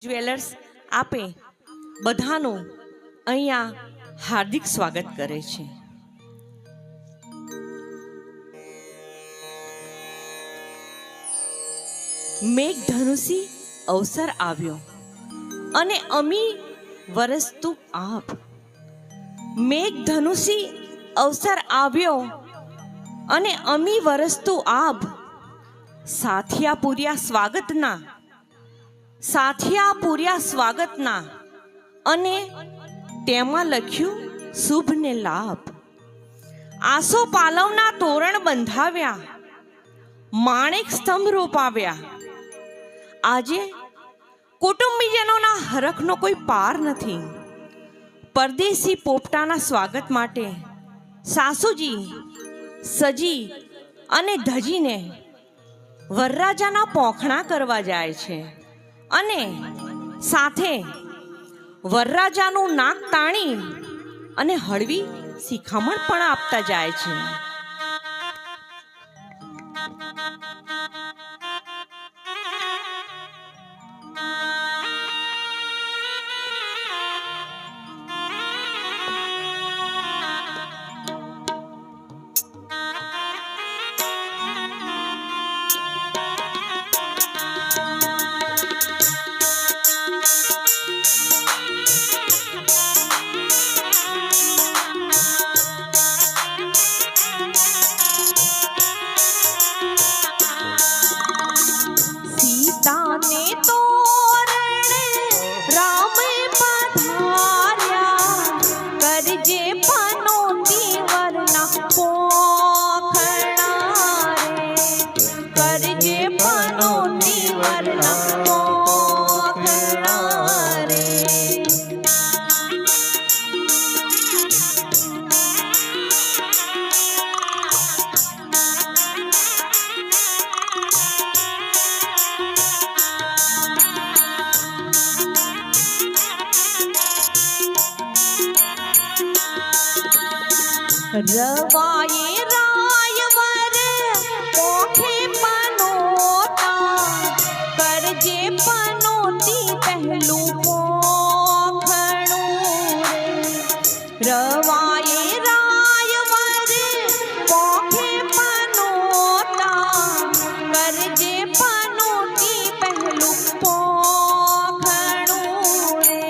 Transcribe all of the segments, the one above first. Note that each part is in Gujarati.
જ્વેલર્સ આપે બધાનું અહીંયા હાર્દિક સ્વાગત કરે છે. મેઘધનુષી અવસર આવ્યો અને અમી વરસતું આપ. મેઘધનુષી અવસર આવ્યો અને અમી વરસતું આપ. સાથિયા પૂર્યા સ્વાગતના, સાથિયા પૂર્યા સ્વાગતના અને તેમાં લખ્યું શુભ ને લાભ. આસો પાલવના તોરણ બંધાવ્યા, માણેક સ્તંભ રોપાવ્યા. આજે કુટુંબીજનોના હરખનો કોઈ પાર નથી. પરદેશી પોપટાના સ્વાગત માટે સાસુજી સજી અને ધજીને વરરાજાના પોખણા કરવા જાય છે અને સાથે વરરાજાનું નાક તાણી અને હળવી શિખામણ પણ આપતા જાય છે. રવાયે રાયવર પોખે પનોતા, કરજે પનોતી પહેલું પોખણું રે. રવાયે રાયવર પોખે પનોતા, કરજે પનોતી પહેલું પોખણું રે.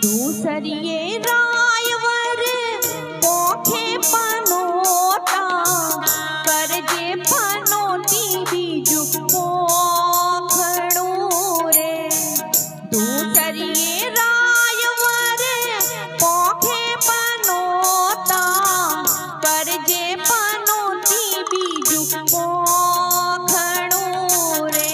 दूसरिये रायवर पोखे पनोता, करजे पनोती बीजू पोखणुं रे. दूसरिये रायवर पोखे पनोता, करजे पनोती बीजू पोखणुं रे.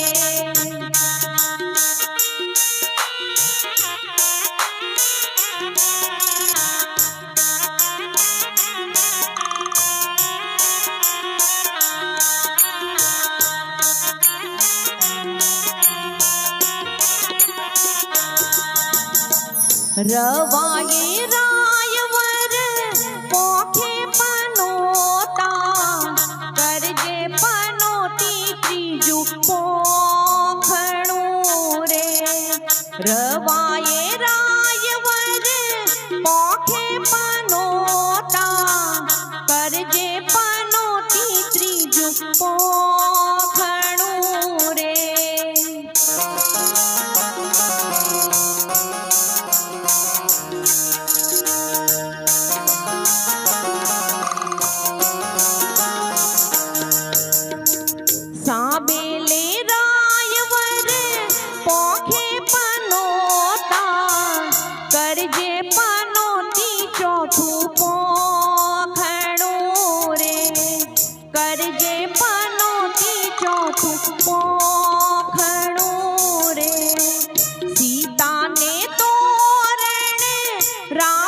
રવાયે રાયવર પોખે પનોતા, કરજે પનોતી ત્રીજું પોખણું રે. રવાયે રાયવર પોખે પનોતા, કરજે પનોતી ત્રીજું પોખણું રે. સાબેલે રાયવર પોખે પનોતા, કરજે પનોતી ચોથું પોખણું રે સીતાને તોરણે રામ